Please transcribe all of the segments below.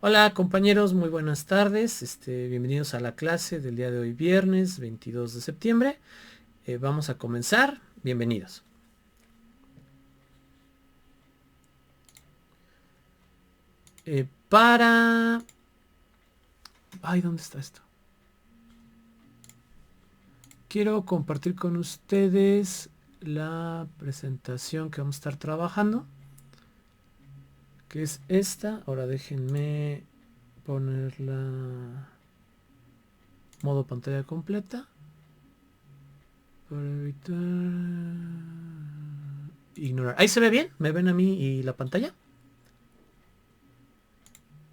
Hola compañeros, muy buenas tardes. Bienvenidos a la clase del día de hoy, viernes 22 de septiembre. Vamos a comenzar. Bienvenidos. Para... Ay, ¿dónde está esto? Quiero compartir con ustedes la presentación que vamos a estar trabajando, que es esta. Ahora déjenme ponerla modo pantalla completa para evitar ignorar. ¿Ahí se ve bien? ¿Me ven a mí y la pantalla?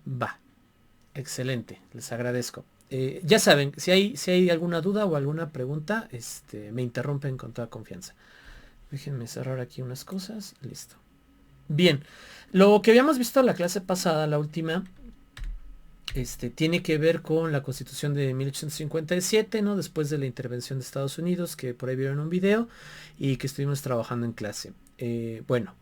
Va, excelente, les agradezco. Ya saben, si hay alguna duda o alguna pregunta, me interrumpen con toda confianza. Déjenme cerrar aquí unas cosas. Listo. Bien, lo que habíamos visto en la clase pasada, la última, tiene que ver con la Constitución de 1857, ¿no? Después de la intervención de Estados Unidos, que por ahí vieron un video y que estuvimos trabajando en clase. Bueno,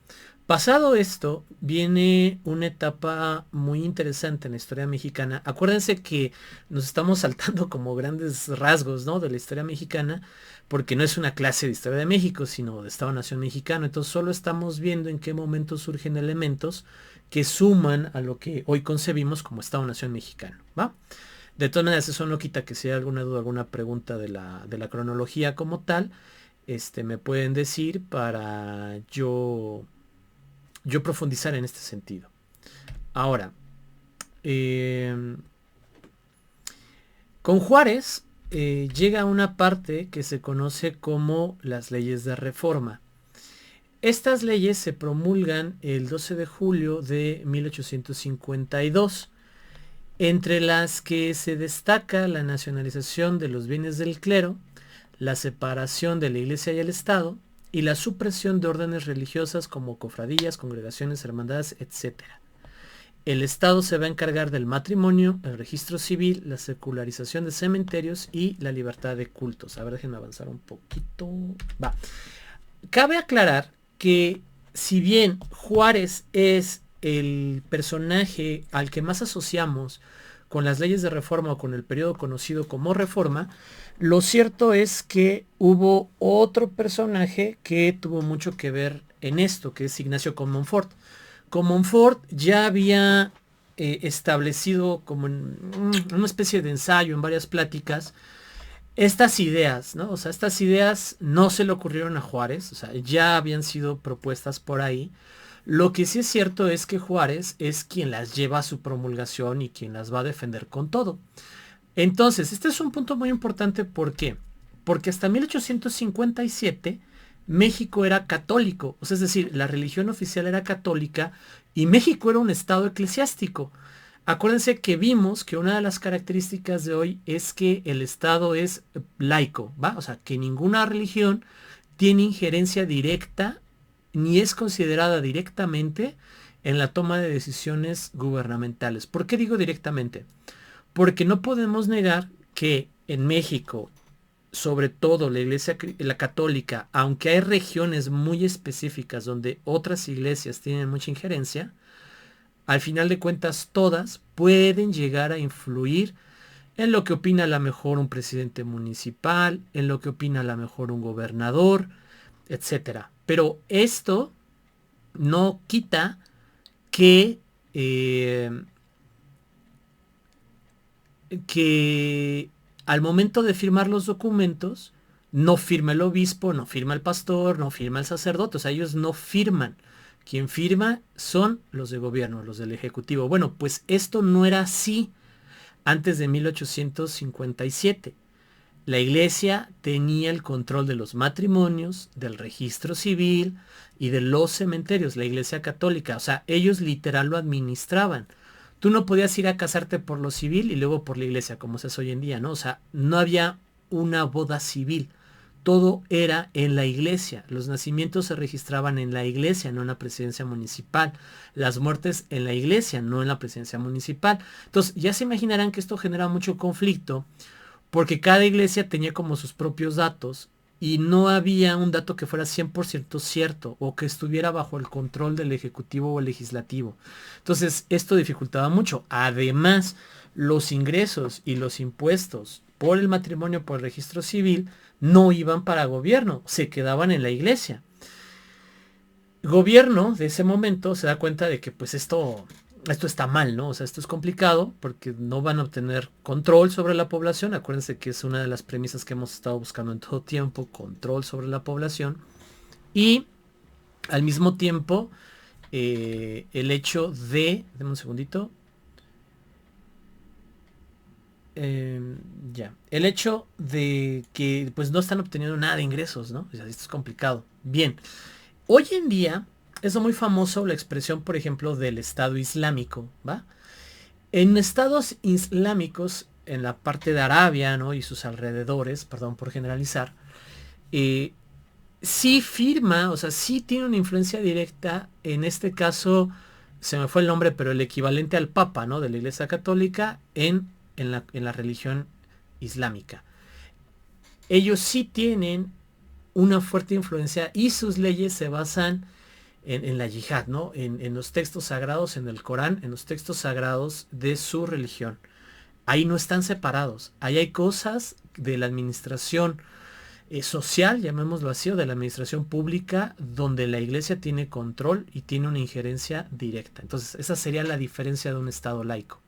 pasado esto, viene una etapa muy interesante en la historia mexicana. Acuérdense que nos estamos saltando como grandes rasgos, ¿no? De la historia mexicana, porque no es una clase de historia de México, sino de Estado-Nación mexicano. Entonces solo estamos viendo en qué momento surgen elementos que suman a lo que hoy concebimos como Estado-Nación mexicano, ¿va? De todas maneras, eso no quita que si hay alguna duda, alguna pregunta de la cronología como tal, me pueden decir para yo profundizar en este sentido. Ahora, con Juárez llega una parte que se conoce como las leyes de reforma. Estas leyes se promulgan el 12 de julio de 1852, entre las que se destaca la nacionalización de los bienes del clero, la separación de la Iglesia y el Estado, y la supresión de órdenes religiosas como cofradías, congregaciones, hermandades, etc. El Estado se va a encargar del matrimonio, el registro civil, la secularización de cementerios y la libertad de cultos. A ver, déjenme avanzar un poquito. Va. Cabe aclarar que si bien Juárez es el personaje al que más asociamos con las leyes de reforma o con el periodo conocido como reforma, lo cierto es que hubo otro personaje que tuvo mucho que ver en esto, que es Ignacio Comonfort. Comonfort ya había establecido como en una especie de ensayo en varias pláticas estas ideas, ¿no? O sea, estas ideas no se le ocurrieron a Juárez, o sea, ya habían sido propuestas por ahí. Lo que sí es cierto es que Juárez es quien las lleva a su promulgación y quien las va a defender con todo. Entonces, este es un punto muy importante, ¿por qué? Porque hasta 1857 México era católico, o sea, es decir, la religión oficial era católica y México era un estado eclesiástico. Acuérdense que vimos que una de las características de hoy es que el Estado es laico, ¿va? O sea, que ninguna religión tiene injerencia directa ni es considerada directamente en la toma de decisiones gubernamentales. ¿Por qué digo directamente? Porque no podemos negar que en México, sobre todo la iglesia, la católica, aunque hay regiones muy específicas donde otras iglesias tienen mucha injerencia, al final de cuentas todas pueden llegar a influir en lo que opina a lo mejor un presidente municipal, en lo que opina a lo mejor un gobernador, etcétera. Pero esto no quita que, que al momento de firmar los documentos, no firma el obispo, no firma el pastor, no firma el sacerdote, o sea, ellos no firman. Quien firma son los de gobierno, los del ejecutivo. Bueno, pues esto no era así antes de 1857. La iglesia tenía el control de los matrimonios, del registro civil y de los cementerios, la iglesia católica. O sea, ellos literal lo administraban. Tú no podías ir a casarte por lo civil y luego por la iglesia, como se hace hoy en día, ¿no? O sea, no había una boda civil. Todo era en la iglesia. Los nacimientos se registraban en la iglesia, no en la presidencia municipal. Las muertes en la iglesia, no en la presidencia municipal. Entonces, ya se imaginarán que esto genera mucho conflicto porque cada iglesia tenía como sus propios datos y no había un dato que fuera 100% cierto o que estuviera bajo el control del ejecutivo o el legislativo. Entonces, esto dificultaba mucho. Además, los ingresos y los impuestos por el matrimonio, por el registro civil, no iban para gobierno, se quedaban en la iglesia. Gobierno de ese momento se da cuenta de que pues esto está mal, ¿no? O sea, esto es complicado porque no van a obtener control sobre la población. Acuérdense que es una de las premisas que hemos estado buscando en todo tiempo, control sobre la población. Y al mismo tiempo, el hecho de, deme un segundito, eh, ya, el hecho de que pues no están obteniendo nada de ingresos, ¿no? O sea, esto es complicado. Bien, hoy en día es muy famoso la expresión, por ejemplo, del Estado Islámico, ¿va? En estados islámicos, en la parte de Arabia, ¿no? Y sus alrededores, perdón por generalizar, eh, sí firma, o sea, sí tiene una influencia directa, en este caso, se me fue el nombre, pero el equivalente al Papa, ¿no? De la Iglesia Católica en la religión islámica. Ellos sí tienen una fuerte influencia y sus leyes se basan en la yihad, ¿no? En los textos sagrados, en el Corán, en los textos sagrados de su religión. Ahí no están separados. Ahí hay cosas de la administración social, llamémoslo así, o de la administración pública, donde la iglesia tiene control y tiene una injerencia directa. Entonces, esa sería la diferencia de un Estado laico.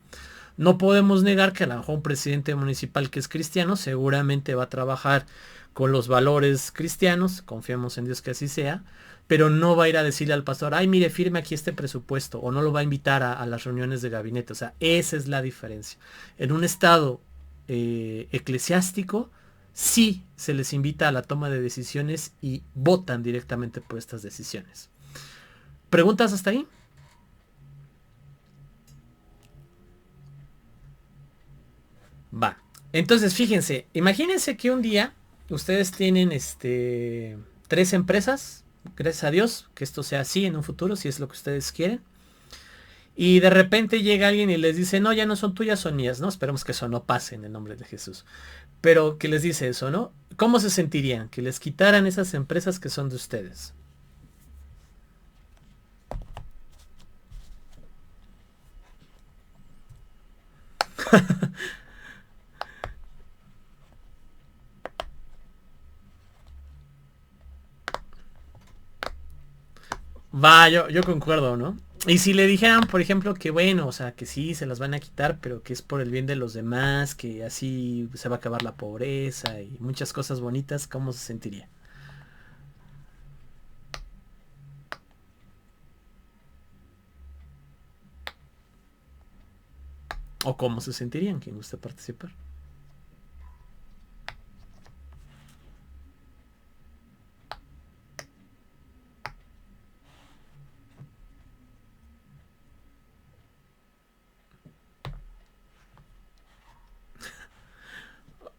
No podemos negar que a lo mejor un presidente municipal que es cristiano seguramente va a trabajar con los valores cristianos, confiamos en Dios que así sea, pero no va a ir a decirle al pastor, ay, mire, firme aquí este presupuesto, o no lo va a invitar a las reuniones de gabinete. O sea, esa es la diferencia. En un estado eclesiástico, sí se les invita a la toma de decisiones y votan directamente por estas decisiones. ¿Preguntas hasta ahí? Va. Entonces, fíjense, imagínense que un día ustedes tienen tres empresas, gracias a Dios, que esto sea así en un futuro, si es lo que ustedes quieren. Y de repente llega alguien y les dice, no, ya no son tuyas, son mías, ¿no? Esperemos que eso no pase en el nombre de Jesús. Pero que les dice eso, ¿no? ¿Cómo se sentirían? Que les quitaran esas empresas que son de ustedes. Va, yo concuerdo, ¿no? Y si le dijeran, por ejemplo, que bueno, o sea, que sí, se las van a quitar, pero que es por el bien de los demás, que así se va a acabar la pobreza y muchas cosas bonitas, ¿cómo se sentiría? ¿O cómo se sentirían quien guste participar?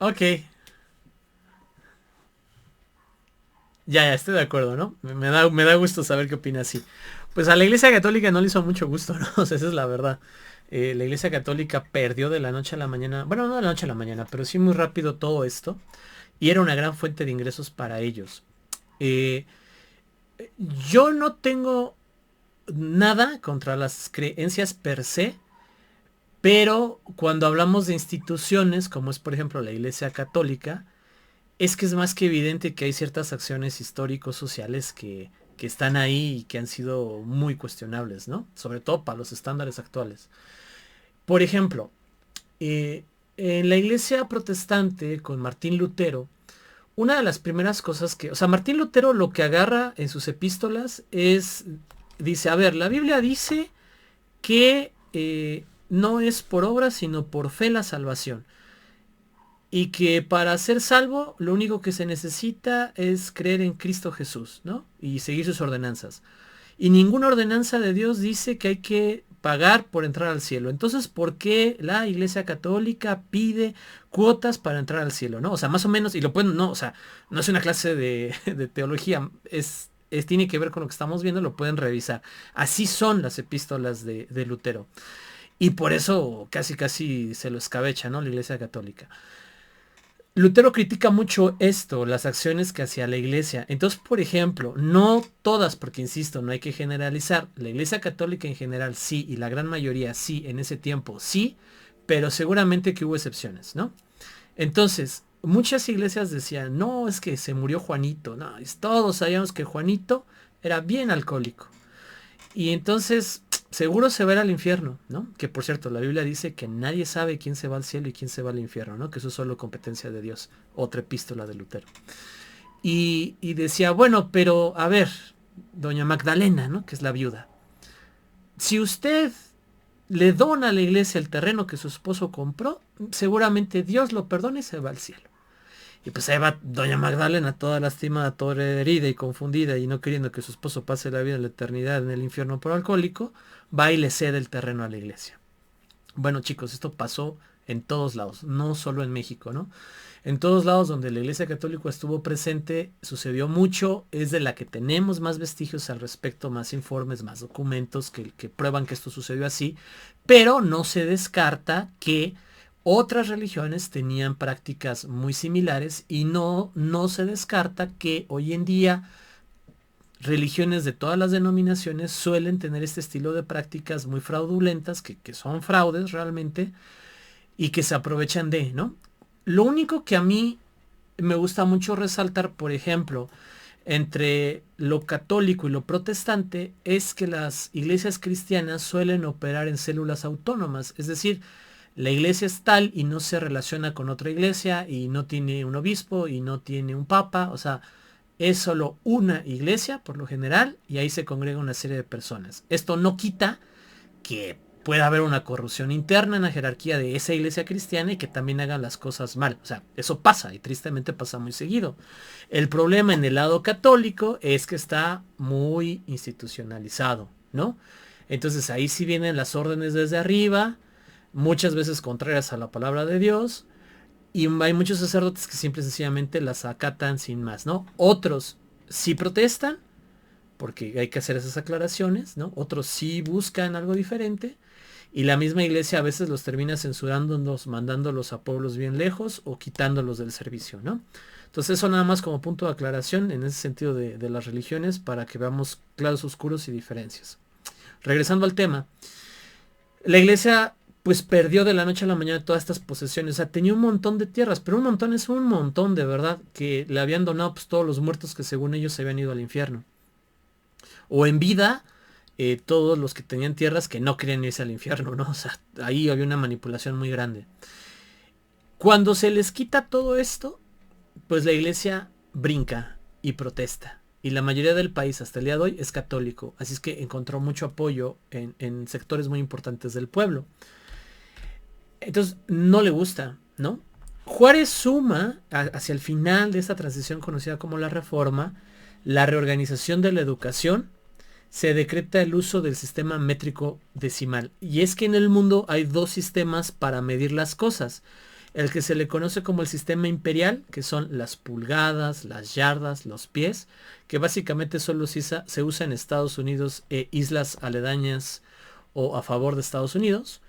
Ok, ya, estoy de acuerdo, ¿no? Me da gusto saber qué opina así. Pues a la Iglesia Católica no le hizo mucho gusto, ¿no? O sea, esa es la verdad. La Iglesia Católica perdió de la noche a la mañana, bueno, no de la noche a la mañana, pero sí muy rápido todo esto. Y era una gran fuente de ingresos para ellos. Eh, yo no tengo nada contra las creencias per se, pero cuando hablamos de instituciones, como es por ejemplo la Iglesia Católica, es que es más que evidente que hay ciertas acciones históricos sociales que están ahí y que han sido muy cuestionables, ¿no? Sobre todo para los estándares actuales. Por ejemplo, en la iglesia protestante con Martín Lutero, una de las primeras cosas que, o sea, Martín Lutero lo que agarra en sus epístolas es, dice, a ver, la Biblia dice que no es por obra, sino por fe la salvación. Y que para ser salvo lo único que se necesita es creer en Cristo Jesús, ¿no? Y seguir sus ordenanzas. Y ninguna ordenanza de Dios dice que hay que pagar por entrar al cielo. Entonces, ¿por qué la Iglesia Católica pide cuotas para entrar al cielo? ¿No? O sea, más o menos, y lo pueden, no, o sea, no es una clase de teología, tiene que ver con lo que estamos viendo, lo pueden revisar. Así son las epístolas de Lutero. Y por eso casi casi se lo escabecha, ¿no? La Iglesia Católica. Lutero critica mucho esto, las acciones que hacía la iglesia. Entonces, por ejemplo, no todas, porque insisto, no hay que generalizar. La iglesia católica en general sí, y la gran mayoría sí, en ese tiempo sí, pero seguramente que hubo excepciones, ¿no? Entonces, muchas iglesias decían, no, es que se murió Juanito. No, todos sabíamos que Juanito era bien alcohólico. Y entonces, seguro se va a ir al infierno, ¿no? Que por cierto, la Biblia dice que nadie sabe quién se va al cielo y quién se va al infierno, ¿no? Que eso es solo competencia de Dios. Otra epístola de Lutero. Y decía, bueno, pero a ver, doña Magdalena, ¿no? Que es la viuda. Si usted le dona a la iglesia el terreno que su esposo compró, seguramente Dios lo perdona y se va al cielo. Y pues ahí va doña Magdalena toda lastimada, toda herida y confundida y no queriendo que su esposo pase la vida en la eternidad en el infierno por alcohólico, va y le cede el terreno a la iglesia. Bueno, chicos, esto pasó en todos lados, no solo en México, ¿no? En todos lados donde la iglesia católica estuvo presente, sucedió mucho, es de la que tenemos más vestigios al respecto, más informes, más documentos que prueban que esto sucedió así, pero no se descarta que otras religiones tenían prácticas muy similares y no se descarta que hoy en día religiones de todas las denominaciones suelen tener este estilo de prácticas muy fraudulentas, que son fraudes realmente, y que se aprovechan de, ¿no? Lo único que a mí me gusta mucho resaltar, por ejemplo, entre lo católico y lo protestante, es que las iglesias cristianas suelen operar en células autónomas, es decir, la iglesia es tal y no se relaciona con otra iglesia y no tiene un obispo y no tiene un papa, o sea, es solo una iglesia por lo general y ahí se congrega una serie de personas. Esto no quita que pueda haber una corrupción interna en la jerarquía de esa iglesia cristiana y que también hagan las cosas mal. O sea, eso pasa y tristemente pasa muy seguido. El problema en el lado católico es que está muy institucionalizado, ¿no? Entonces ahí sí vienen las órdenes desde arriba, muchas veces contrarias a la palabra de Dios, y hay muchos sacerdotes que simple y sencillamente las acatan sin más, ¿no? Otros sí protestan, porque hay que hacer esas aclaraciones, ¿no? Otros sí buscan algo diferente, y la misma iglesia a veces los termina censurándolos, mandándolos a pueblos bien lejos o quitándolos del servicio, ¿no? Entonces eso nada más como punto de aclaración en ese sentido de las religiones para que veamos claros oscuros y diferencias. Regresando al tema, la iglesia pues perdió de la noche a la mañana todas estas posesiones. O sea, tenía un montón de tierras, pero un montón es un montón de verdad, que le habían donado pues todos los muertos que según ellos se habían ido al infierno. O en vida, todos los que tenían tierras que no querían irse al infierno, ¿no? O sea, ahí había una manipulación muy grande. Cuando se les quita todo esto, pues la iglesia brinca y protesta. Y la mayoría del país hasta el día de hoy es católico. Así es que encontró mucho apoyo en sectores muy importantes del pueblo. Entonces no le gusta, ¿no? Juárez suma hacia el final de esta transición conocida como la Reforma, la reorganización de la educación, se decreta el uso del sistema métrico decimal. Y es que en el mundo hay dos sistemas para medir las cosas. El que se le conoce como el sistema imperial, que son las pulgadas, las yardas, los pies, que básicamente solo se usa en Estados Unidos e islas aledañas o a favor de Estados Unidos.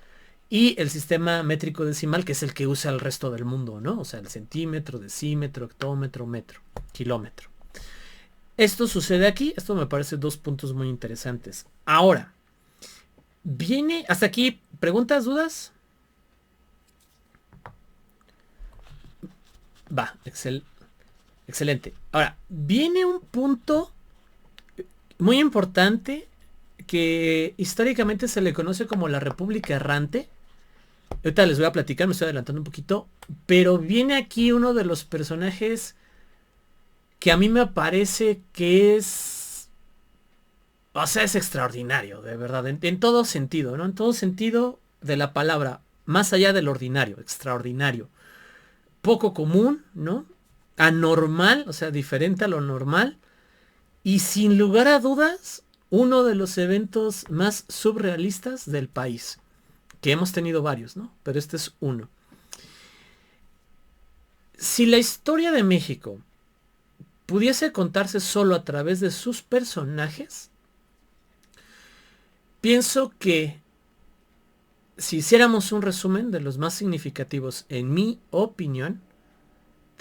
Y el sistema métrico decimal, que es el que usa el resto del mundo, ¿no? O sea, el centímetro, decímetro, hectómetro, metro, kilómetro. Esto sucede aquí. Esto me parece dos puntos muy interesantes. Ahora, viene hasta aquí. ¿Preguntas, dudas? Va, excelente. Ahora, viene un punto muy importante que históricamente se le conoce como la República Errante. Ahorita les voy a platicar, me estoy adelantando un poquito, pero viene aquí uno de los personajes que a mí me parece que es, o sea, es extraordinario, de verdad, en todo sentido, ¿no? En todo sentido de la palabra, más allá del ordinario, extraordinario, poco común, ¿no? Anormal, o sea, diferente a lo normal, y sin lugar a dudas, uno de los eventos más surrealistas del país, que hemos tenido varios, ¿no? Pero este es uno. Si la historia de México pudiese contarse solo a través de sus personajes, pienso que si hiciéramos un resumen de los más significativos, en mi opinión,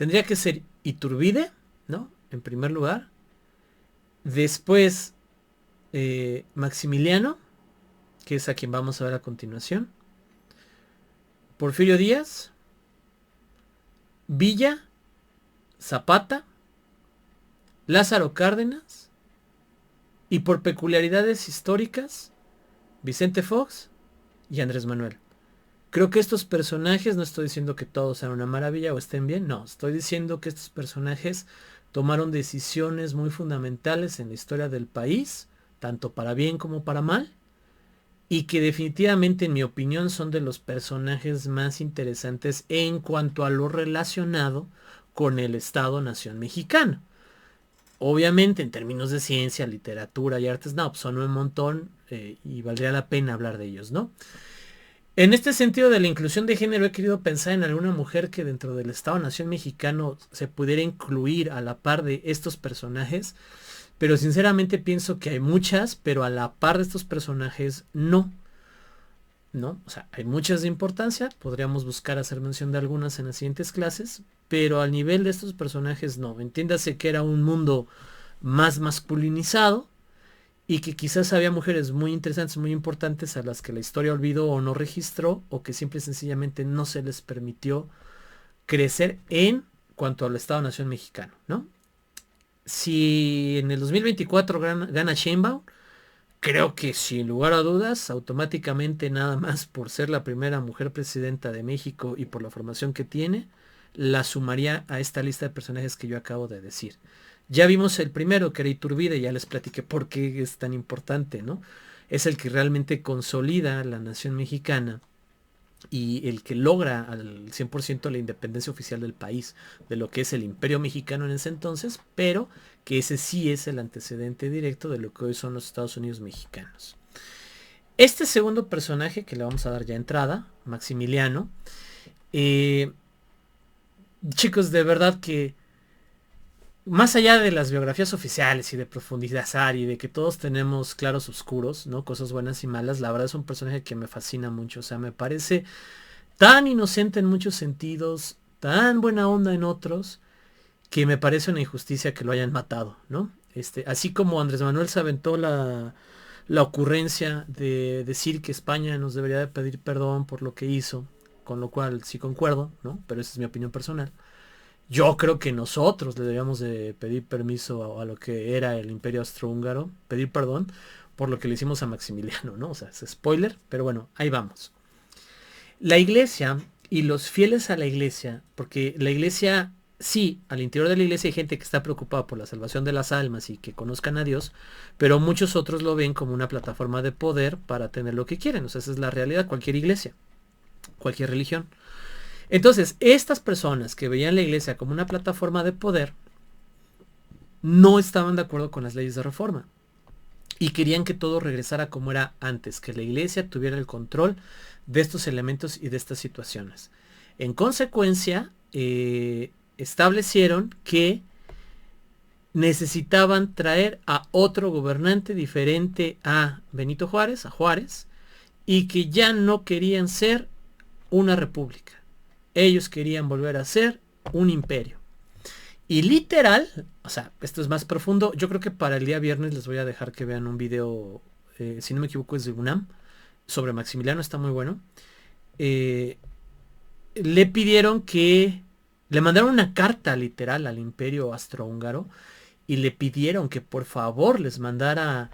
tendría que ser Iturbide, ¿no? En primer lugar. Después Maximiliano, que es a quien vamos a ver a continuación. Porfirio Díaz, Villa, Zapata, Lázaro Cárdenas y por peculiaridades históricas, Vicente Fox y Andrés Manuel. Creo que estos personajes, no estoy diciendo que todos sean una maravilla o estén bien, no, estoy diciendo que estos personajes tomaron decisiones muy fundamentales en la historia del país, tanto para bien como para mal, y que definitivamente, en mi opinión, son de los personajes más interesantes en cuanto a lo relacionado con el Estado-Nación mexicano. Obviamente, en términos de ciencia, literatura y artes, no, pues son un montón y valdría la pena hablar de ellos, ¿no? En este sentido de la inclusión de género, he querido pensar en alguna mujer que dentro del Estado-Nación mexicano se pudiera incluir a la par de estos personajes, pero sinceramente pienso que hay muchas, pero a la par de estos personajes no. ¿No? O sea, hay muchas de importancia, podríamos buscar hacer mención de algunas en las siguientes clases, pero al nivel de estos personajes no. Entiéndase que era un mundo más masculinizado y que quizás había mujeres muy interesantes, muy importantes a las que la historia olvidó o no registró o que simple y sencillamente no se les permitió crecer en cuanto al Estado-Nación mexicano, ¿no? Si en el 2024 gana Sheinbaum, creo que sin lugar a dudas, automáticamente nada más por ser la primera mujer presidenta de México y por la formación que tiene, la sumaría a esta lista de personajes que yo acabo de decir. Ya vimos el primero, que era Iturbide, ya les platiqué por qué es tan importante, ¿no? Es el que realmente consolida la nación mexicana y el que logra al 100% la independencia oficial del país, de lo que es el Imperio Mexicano en ese entonces, pero que ese sí es el antecedente directo de lo que hoy son los Estados Unidos mexicanos. Este segundo personaje, que le vamos a dar ya entrada, Maximiliano, chicos, de verdad que más allá de las biografías oficiales y de profundizar y de que todos tenemos claros oscuros, ¿no? Cosas buenas y malas, la verdad es un personaje que me fascina mucho. O sea, me parece tan inocente en muchos sentidos, tan buena onda en otros, que me parece una injusticia que lo hayan matado, ¿no? Así como Andrés Manuel se aventó la ocurrencia de decir que España nos debería de pedir perdón por lo que hizo, con lo cual sí concuerdo, ¿no? Pero esa es mi opinión personal. Yo creo que nosotros le deberíamos de pedir permiso a lo que era el Imperio Austrohúngaro, pedir perdón por lo que le hicimos a Maximiliano, ¿no? O sea, es spoiler, pero bueno, ahí vamos. La iglesia y los fieles a la iglesia, porque la iglesia, sí, al interior de la iglesia hay gente que está preocupada por la salvación de las almas y que conozcan a Dios, pero muchos otros lo ven como una plataforma de poder para tener lo que quieren. O sea, esa es la realidad, cualquier iglesia, cualquier religión. Entonces, estas personas que veían la iglesia como una plataforma de poder, no estaban de acuerdo con las leyes de reforma. Y querían que todo regresara como era antes, que la iglesia tuviera el control de estos elementos y de estas situaciones. En consecuencia, establecieron que necesitaban traer a otro gobernante diferente a Benito Juárez, a Juárez, y que ya no querían ser una república. Ellos querían volver a ser un imperio. Y literal, o sea, esto es más profundo. Yo creo que para el día viernes les voy a dejar que vean un video, si no me equivoco es de UNAM, sobre Maximiliano, está muy bueno. Le pidieron que, le mandaron una carta literal al Imperio Austrohúngaro y le pidieron que por favor les mandara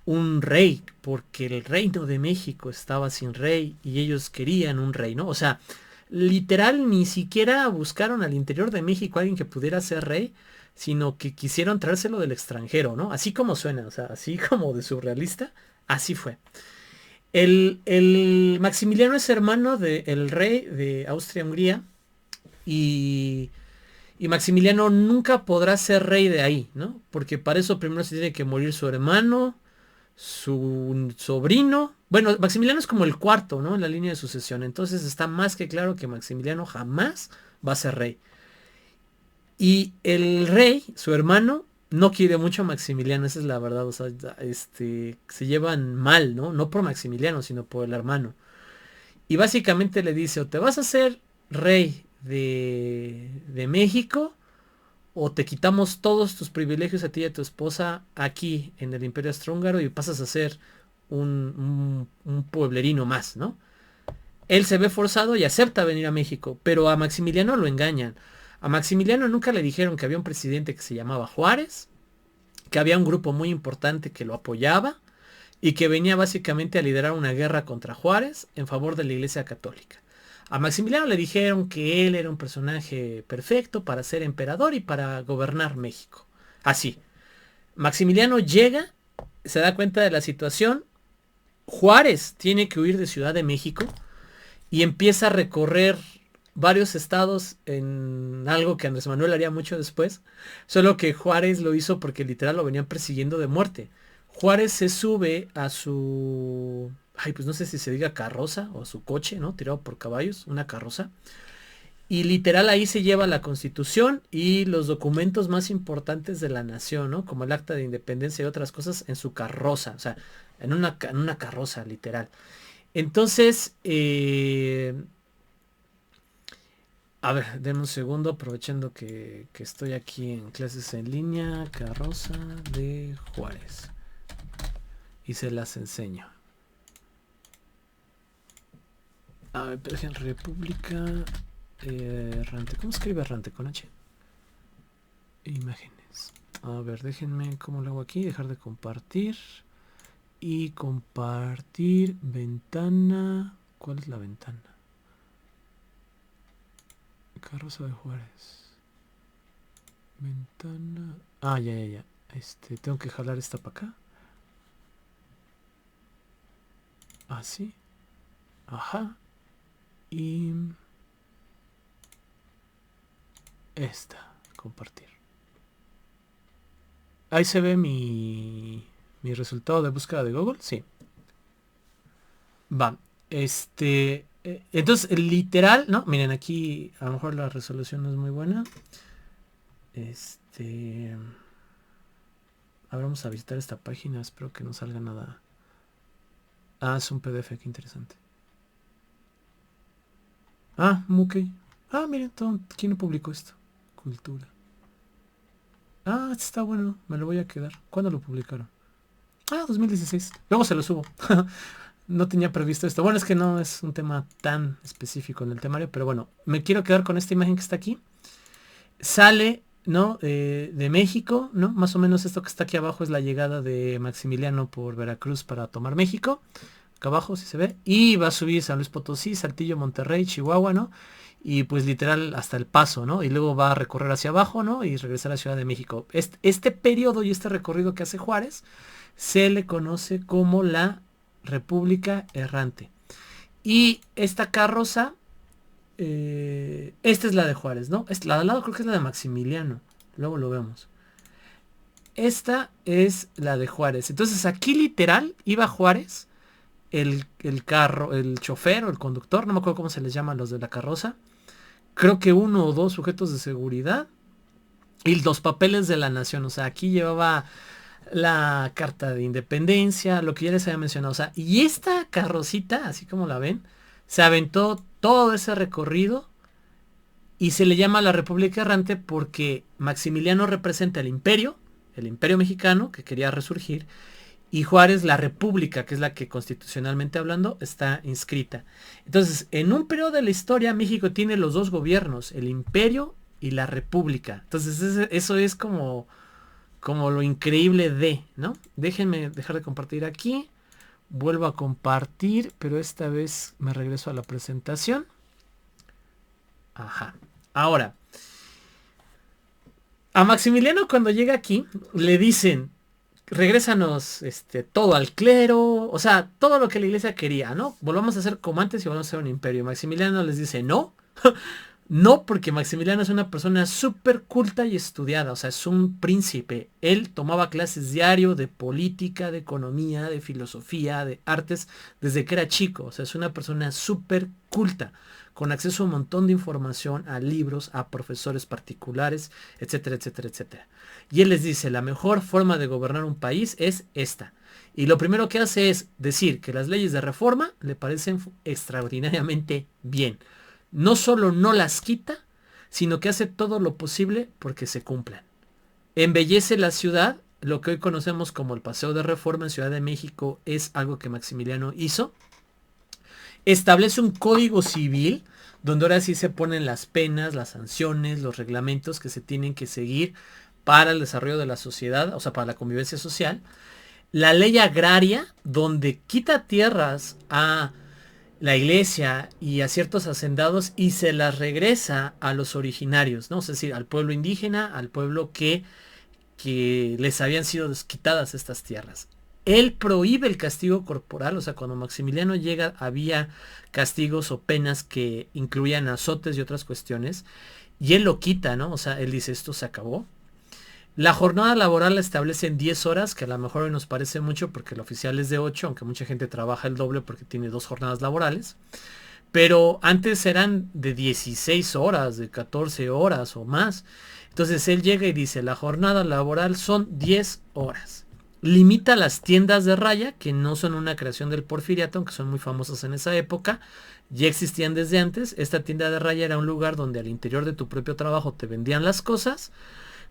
un rey, porque el reino de México estaba sin rey y ellos querían un rey, ¿no? O sea, literal ni siquiera buscaron al interior de México a alguien que pudiera ser rey, sino que quisieron traérselo del extranjero, ¿no? Así como suena, o sea, así como de surrealista, así fue. El Maximiliano es hermano del rey de Austria-Hungría y, y Maximiliano nunca podrá ser rey de ahí, ¿no? Porque para eso primero se tiene que morir su hermano, su sobrino. Bueno, Maximiliano es como el cuarto, ¿no? En la línea de sucesión. Entonces está más que claro que Maximiliano jamás va a ser rey. Y el rey, su hermano, no quiere mucho a Maximiliano, esa es la verdad. O sea, se llevan mal, ¿no? No por Maximiliano, sino por el hermano. Y básicamente le dice, o te vas a hacer rey de México, o te quitamos todos tus privilegios a ti y a tu esposa aquí en el Imperio Austrohúngaro y pasas a ser un pueblerino más, ¿no? Él se ve forzado y acepta venir a México, pero a Maximiliano lo engañan. A Maximiliano nunca le dijeron que había un presidente que se llamaba Juárez, que había un grupo muy importante que lo apoyaba y que venía básicamente a liderar una guerra contra Juárez en favor de la Iglesia Católica. A Maximiliano le dijeron que él era un personaje perfecto para ser emperador y para gobernar México. Así. Maximiliano llega, se da cuenta de la situación. Juárez tiene que huir de Ciudad de México y empieza a recorrer varios estados en algo que Andrés Manuel haría mucho después. Solo que Juárez lo hizo porque literal lo venían persiguiendo de muerte. Juárez se sube a su... Ay, pues no sé si se diga carroza o a su coche, ¿no? Tirado por caballos, una carroza. Y literal ahí se lleva la Constitución y los documentos más importantes de la nación, ¿no? Como el Acta de Independencia y otras cosas en su carroza, o sea, en una carroza, literal. Entonces, a ver, denme un segundo, aprovechando que estoy aquí en clases en línea, carroza de Juárez. Y se las enseño. A ver, pero República Errante. ¿Cómo escribe Errante? Con H. Imágenes. A ver, déjenme cómo lo hago aquí. Dejar de compartir. Y compartir ventana. ¿Cuál es la ventana? Carroza de Juárez. Ventana. Ah, ya. Tengo que jalar esta para acá. Así. Ajá. Y esta. Compartir. Ahí se ve mi resultado de búsqueda de Google. Sí. Va. Entonces, literal, ¿no? Miren, aquí a lo mejor la resolución no es muy buena. Ahora vamos a visitar esta página. Espero que no salga nada. Ah, es un PDF, qué interesante. Ah, ok. Ah, miren, ¿quién publicó esto? Cultura. Ah, está bueno, me lo voy a quedar. ¿Cuándo lo publicaron? Ah, 2016. Luego se lo subo. No tenía previsto esto. Bueno, es que no es un tema tan específico en el temario, pero bueno, me quiero quedar con esta imagen que está aquí. Sale, ¿no? De México, ¿no? Más o menos esto que está aquí abajo es la llegada de Maximiliano por Veracruz para tomar México. Acá abajo, si se ve. Y va a subir San Luis Potosí, Saltillo, Monterrey, Chihuahua, ¿no? Y pues literal hasta El Paso, ¿no? Y luego va a recorrer hacia abajo, ¿no? Y regresar a la Ciudad de México. Este periodo y este recorrido que hace Juárez se le conoce como la República Errante. Y esta carroza, esta es la de Juárez, ¿no? La de al lado creo que es la de Maximiliano. Luego lo vemos. Esta es la de Juárez. Entonces aquí literal iba Juárez, el carro, el chofer o el conductor, no me acuerdo cómo se les llama a los de la carroza. Creo que uno o dos sujetos de seguridad y los papeles de la nación. O sea, aquí llevaba la carta de independencia, lo que ya les había mencionado. O sea, y esta carrocita, así como la ven, se aventó todo ese recorrido y se le llama la República Errante porque Maximiliano representa el imperio mexicano que quería resurgir, y Juárez la república, que es la que constitucionalmente hablando está inscrita. Entonces, en un periodo de la historia, México tiene los dos gobiernos, el imperio y la república. Entonces, eso es como lo increíble de, ¿no? Déjenme dejar de compartir aquí. Vuelvo a compartir, pero esta vez me regreso a la presentación. Ajá. Ahora, a Maximiliano cuando llega aquí, le dicen, regrésanos todo al clero, o sea, todo lo que la iglesia quería, ¿no? Volvamos a ser como antes y volvamos a ser un imperio. Maximiliano les dice no. No, porque Maximiliano es una persona súper culta y estudiada, o sea, es un príncipe. Él tomaba clases diario de política, de economía, de filosofía, de artes, desde que era chico. O sea, es una persona súper culta, con acceso a un montón de información, a libros, a profesores particulares, etcétera, etcétera, etcétera. Y él les dice, la mejor forma de gobernar un país es esta. Y lo primero que hace es decir que las leyes de reforma le parecen extraordinariamente bien. no solo no las quita, sino que hace todo lo posible porque se cumplan. Embellece la ciudad, lo que hoy conocemos como el Paseo de Reforma en Ciudad de México es algo que Maximiliano hizo. Establece un código civil donde ahora sí se ponen las penas, las sanciones, los reglamentos que se tienen que seguir para el desarrollo de la sociedad, o sea, para la convivencia social. La ley agraria, donde quita tierras a la iglesia y a ciertos hacendados y se las regresa a los originarios, ¿no? Es decir, al pueblo indígena, al pueblo que les habían sido quitadas estas tierras. Él prohíbe el castigo corporal, o sea, cuando Maximiliano llega había castigos o penas que incluían azotes y otras cuestiones, y él lo quita, ¿no? O sea, él dice, esto se acabó. La jornada laboral la establece en 10 horas, que a lo mejor hoy nos parece mucho porque el oficial es de 8, aunque mucha gente trabaja el doble porque tiene 2 jornadas laborales. Pero antes eran de 16 horas, de 14 horas o más. Entonces él llega y dice, la jornada laboral son 10 horas. Limita las tiendas de raya, que no son una creación del Porfiriato, aunque son muy famosas en esa época. Ya existían desde antes. Esta tienda de raya era un lugar donde al interior de tu propio trabajo te vendían las cosas,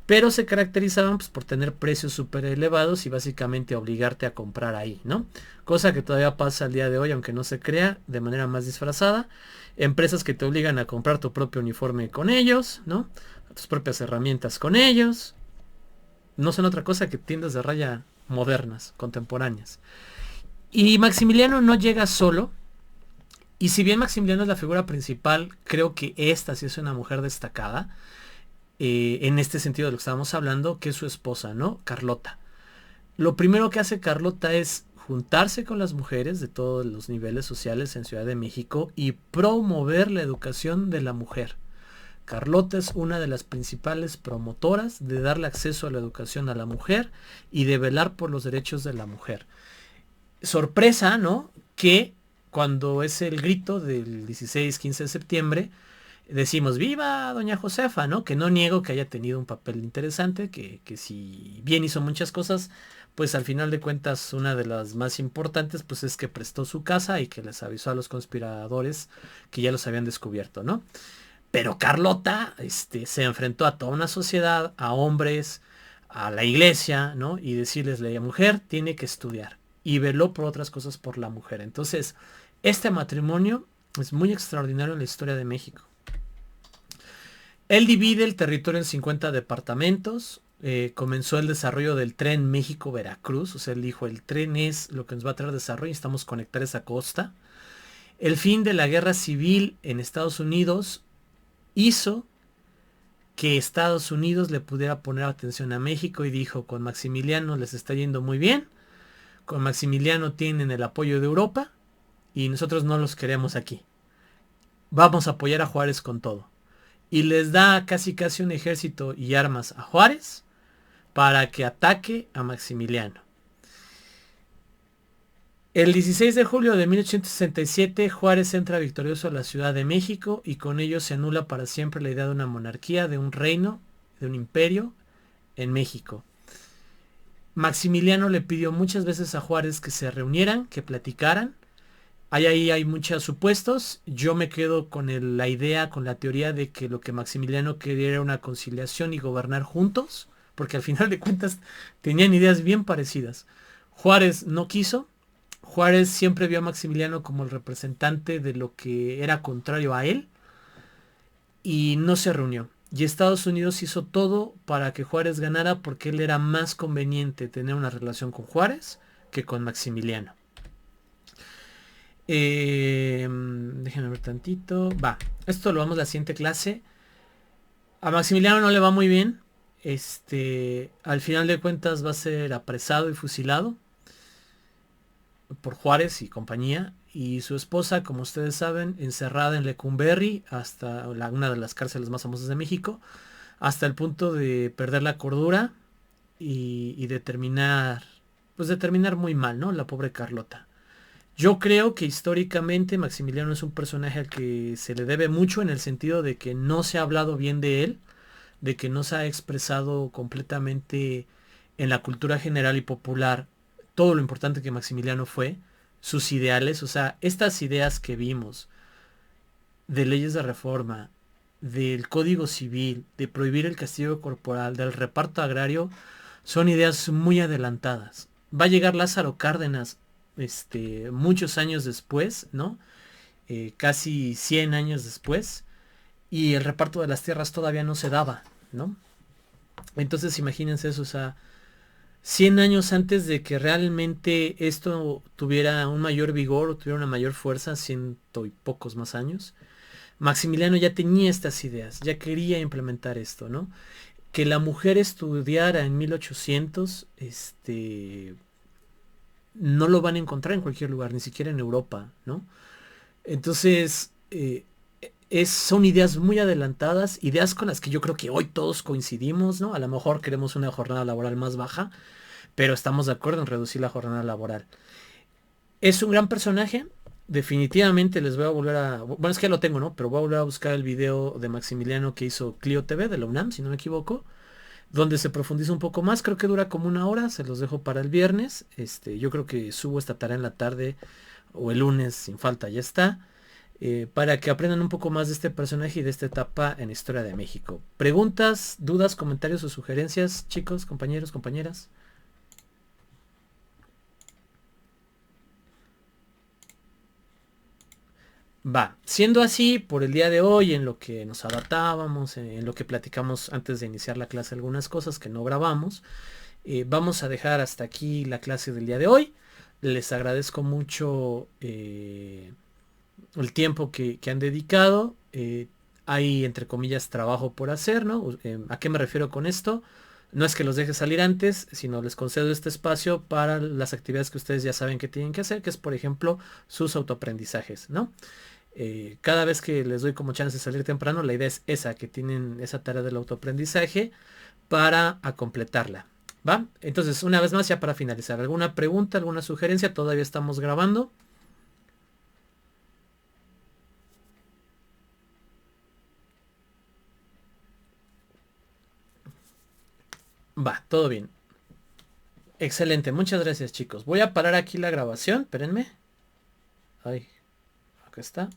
pero se caracterizaban pues, por tener precios súper elevados y básicamente obligarte a comprar ahí, ¿no? Cosa que todavía pasa al día de hoy, aunque no se crea, de manera más disfrazada. Empresas que te obligan a comprar tu propio uniforme con ellos, ¿no? Tus propias herramientas con ellos. No son otra cosa que tiendas de raya modernas, contemporáneas. Y Maximiliano no llega solo. Y si bien Maximiliano es la figura principal, creo que esta sí es una mujer destacada. En este sentido de lo que estábamos hablando, que es su esposa, ¿no? Carlota. Lo primero que hace Carlota es juntarse con las mujeres de todos los niveles sociales en Ciudad de México y promover la educación de la mujer. Carlota es una de las principales promotoras de darle acceso a la educación a la mujer y de velar por los derechos de la mujer. Sorpresa, ¿no? Que cuando es el grito del 16-15 de septiembre, decimos, viva doña Josefa, ¿no? Que no niego que haya tenido un papel interesante, que si bien hizo muchas cosas, pues al final de cuentas una de las más importantes, pues es que prestó su casa y que les avisó a los conspiradores que ya los habían descubierto, ¿no? Pero Carlota, se enfrentó a toda una sociedad, a hombres, a la iglesia, ¿no? Y decirles, la mujer tiene que estudiar. Y veló por otras cosas por la mujer. Entonces, este matrimonio es muy extraordinario en la historia de México. Él divide el territorio en 50 departamentos. Comenzó el desarrollo del tren México-Veracruz. O sea, él dijo, el tren es lo que nos va a traer desarrollo. Necesitamos conectar esa costa. El fin de la guerra civil en Estados Unidos hizo que Estados Unidos le pudiera poner atención a México y dijo, con Maximiliano les está yendo muy bien. Con Maximiliano tienen el apoyo de Europa y nosotros no los queremos aquí. Vamos a apoyar a Juárez con todo. Y les da casi un ejército y armas a Juárez para que ataque a Maximiliano. El 16 de julio de 1867 Juárez entra victorioso a la Ciudad de México y con ello se anula para siempre la idea de una monarquía, de un reino, de un imperio en México. Maximiliano le pidió muchas veces a Juárez que se reunieran, que platicaran. Ahí hay muchos supuestos. Yo me quedo con la idea, con la teoría de que lo que Maximiliano quería era una conciliación y gobernar juntos, porque al final de cuentas tenían ideas bien parecidas. Juárez no quiso. Juárez siempre vio a Maximiliano como el representante de lo que era contrario a él y no se reunió. Y Estados Unidos hizo todo para que Juárez ganara porque él era más conveniente tener una relación con Juárez que con Maximiliano. Déjenme ver tantito. Va, esto lo vamos a la siguiente clase. A Maximiliano no le va muy bien. Al final de cuentas va a ser apresado y fusilado por Juárez y compañía. Y su esposa, como ustedes saben, encerrada en Lecumberri, hasta una de las cárceles más famosas de México, hasta el punto de perder la cordura y de terminar muy mal, ¿no? La pobre Carlota. Yo creo que históricamente Maximiliano es un personaje al que se le debe mucho en el sentido de que no se ha hablado bien de él, de que no se ha expresado completamente en la cultura general y popular todo lo importante que Maximiliano fue, sus ideales, o sea, estas ideas que vimos, de leyes de reforma, del Código Civil, de prohibir el castigo corporal, del reparto agrario, son ideas muy adelantadas. Va a llegar Lázaro Cárdenas, muchos años después, ¿no? Casi 100 años después, y el reparto de las tierras todavía no se daba, ¿no? Entonces imagínense eso, o sea, 100 años antes de que realmente esto tuviera un mayor vigor o tuviera una mayor fuerza, ciento y pocos más años, Maximiliano ya tenía estas ideas, ya quería implementar esto, ¿no? Que la mujer estudiara en 1800, no lo van a encontrar en cualquier lugar, ni siquiera en Europa, ¿no? Entonces, son ideas muy adelantadas, ideas con las que yo creo que hoy todos coincidimos, ¿no? A lo mejor queremos una jornada laboral más baja, pero estamos de acuerdo en reducir la jornada laboral. Es un gran personaje. Definitivamente les voy a volver a... Bueno, es que ya lo tengo, ¿no? Pero voy a volver a buscar el video de Maximiliano que hizo Clio TV de la UNAM, si no me equivoco, donde se profundiza un poco más. Creo que dura como una hora, se los dejo para el viernes. Yo creo que subo esta tarea en la tarde o el lunes, sin falta, ya está. Para que aprendan un poco más de este personaje y de esta etapa en la historia de México. ¿Preguntas, dudas, comentarios o sugerencias, chicos, compañeros, compañeras? Va, siendo así, por el día de hoy, en lo que nos adaptábamos, en lo que platicamos antes de iniciar la clase, algunas cosas que no grabamos, vamos a dejar hasta aquí la clase del día de hoy. Les agradezco mucho el tiempo que han dedicado. Hay, entre comillas, trabajo por hacer, ¿no? ¿A qué me refiero con esto? No es que los deje salir antes, sino les concedo este espacio para las actividades que ustedes ya saben que tienen que hacer, que es, por ejemplo, sus autoaprendizajes, ¿no? Cada vez que les doy como chance de salir temprano, la idea es esa, que tienen esa tarea del autoaprendizaje para a completarla. ¿Va? Entonces, una vez más, ya para finalizar, ¿alguna pregunta, alguna sugerencia? Todavía estamos grabando. Va, todo bien. Excelente, muchas gracias chicos. Voy a parar aquí la grabación, espérenme. Ay, acá está.